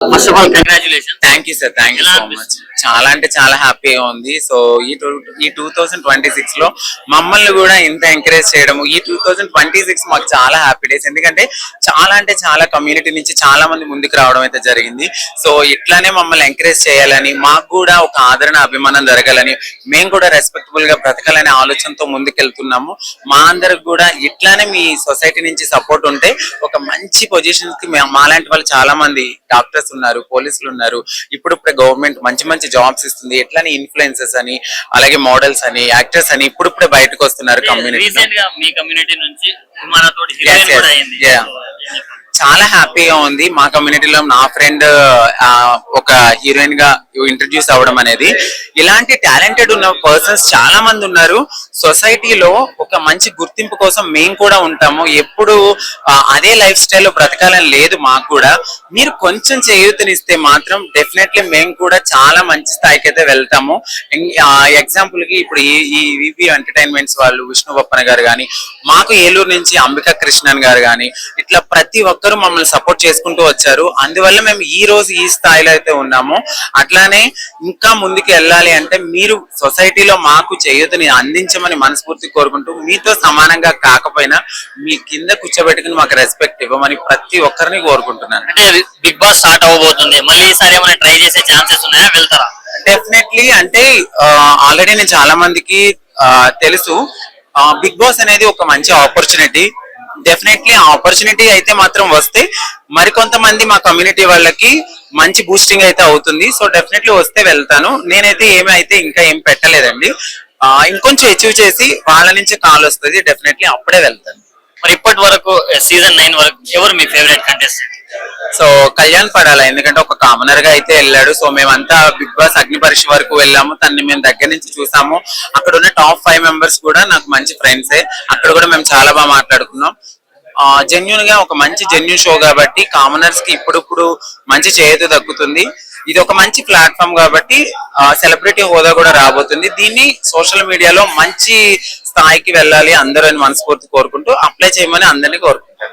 First of all congratulation. Thank you sir, thank you so much. చాలా అంటే చాలా హ్యాపీగా ఉంది. సో ఈ 2026 లో మమ్మల్ని కూడా ఇంత ఎంకరేజ్ చేయడము, ఈ 2026 మాకు చాలా హ్యాపీ డేస్. ఎందుకంటే చాలా అంటే చాలా కమ్యూనిటీ నుంచి చాలా మంది ముందుకు రావడం అయితే జరిగింది. సో ఇట్లానే మమ్మల్ని ఎంకరేజ్ చేయాలని, మాకు కూడా ఒక ఆదరణ అభిమానం జరగాలని, మేము కూడా రెస్పెక్టబుల్ గా బ్రతకాలనే ఆలోచనతో ముందుకెళ్తున్నాము. మా అందరికి కూడా ఇట్లానే మీ సొసైటీ నుంచి సపోర్ట్ ఉంటే ఒక మంచి పొజిషన్స్ కి మాలాంటి వాళ్ళు చాలా మంది డాక్టర్స్ ఉన్నారు, పోలీసులు ఉన్నారు, ఇప్పుడిప్పుడే గవర్నమెంట్ మంచి మంచి జాబ్స్ ఇస్తుంది. ఎట్లానే ఇన్ఫ్లుయెన్సర్స్ అని, అలాగే మోడల్స్ అని, యాక్టర్స్ అని ఇప్పుడిప్పుడే బయటకు వస్తున్నారు కమ్యూనిటీ. రీసెంట్ గా మీ కమ్యూనిటీ నుంచి మనతోటి హీరోయిన్ కూడా అయింది. చాలా హ్యాపీగా ఉంది. మా కమ్యూనిటీలో నా ఫ్రెండ్ ఒక హీరోయిన్ గా ఇంట్రడ్యూస్ అవ్వడం అనేది, ఇలాంటి టాలెంటెడ్ ఉన్న పర్సన్స్ చాలా మంది ఉన్నారు సొసైటీలో. ఒక మంచి గుర్తింపు కోసం మేము కూడా ఉంటాము. ఎప్పుడు అదే లైఫ్ స్టైల్ లో బ్రతకాలని లేదు మాకు కూడా. మీరు కొంచెం చేయూతనిస్తే మాత్రం డెఫినెట్లీ మేము కూడా చాలా మంచి స్థాయికి అయితే వెళ్తాము. ఎగ్జాంపుల్ కి ఇప్పుడు ఈ వివి ఎంటర్టైన్మెంట్స్ వాళ్ళు విష్ణు బొప్పన గారు కానీ, మాకు ఏలూరు నుంచి అంబికా కృష్ణన్ గారు కానీ, ఇట్లా ప్రతి ఒక్కరు మమ్మల్ని సపోర్ట్ చేసుకుంటూ వచ్చారు. అందువల్ల మేము ఈ రోజు ఈ స్థాయిలో అయితే ఉన్నాము. అట్లానే ఇంకా ముందుకు వెళ్ళాలి అంటే మీరు సొసైటీలో మాకు చేయూతని అందించమని మనస్ఫూర్తి కోరుకుంటూ, మీతో సమానంగా కాకపోయినా మీ కింద కూర్చోబెట్టుకుని మాకు రెస్పెక్ట్ ఇవ్వమని ప్రతి ఒక్కరిని కోరుకుంటున్నాను. అంటే బిగ్ బాస్ స్టార్ట్ అవ్వబోతుంది, మళ్ళీ ఈసారి ఏమైనా ట్రై చేసే ఛాన్సెస్ ఉన్నాయా, వెళ్తారా? డెఫినెట్లీ. అంటే ఆల్రెడీ నేను చాలా మందికి తెలుసు, బిగ్ బాస్ అనేది ఒక మంచి ఆపర్చునిటీ. డెఫినెట్లీ ఆ ఆపర్చునిటీ అయితే మాత్రం వస్తే మరికొంతమంది మా కమ్యూనిటీ వాళ్ళకి మంచి బూస్టింగ్ అయితే అవుతుంది. సో డెఫినెట్లీ వస్తే వెళ్తాను. నేనైతే ఇంకా ఏం పెట్టలేదండి. ఇంకొంచెం అచీవ్ చేసి వాళ్ళ నుంచి కాల్ వస్తుంది, డెఫినెట్లీ అప్పుడే వెళ్తాను. మరి ఇప్పటి వరకు సీజన్ 9 వరకు ఎవరు మీ favourite contestant? So Kalyan Padala, ఎందుకంటే ఒక కామనర్ గా అయితే వెళ్ళాడు. సో మేమంతా బిగ్ బాస్ అగ్ని పరీక్ష వరకు వెళ్ళాము, తనని మేము దగ్గర నుంచి చూసాము. అక్కడ ఉన్న టాప్ 5 మెంబర్స్ కూడా నాకు మంచి ఫ్రెండ్సే. అక్కడ కూడా మేము చాలా బాగా మాట్లాడుకున్నాం. జెన్యున్ గా ఒక మంచి జెన్యున్ షో కాబట్టి కామనర్స్ కి ఇప్పుడు మంచి చేతి దక్కుతుంది. ఇది ఒక మంచి ప్లాట్ఫామ్ కాబట్టి సెలబ్రిటీ హోదా కూడా రాబోతుంది. దీన్ని సోషల్ మీడియాలో మంచి స్థాయికి వెళ్ళాలి అందరూ అని మనస్ఫూర్తి కోరుకుంటూ అప్లై చేయమని అందరినీ కోరుకుంటాను.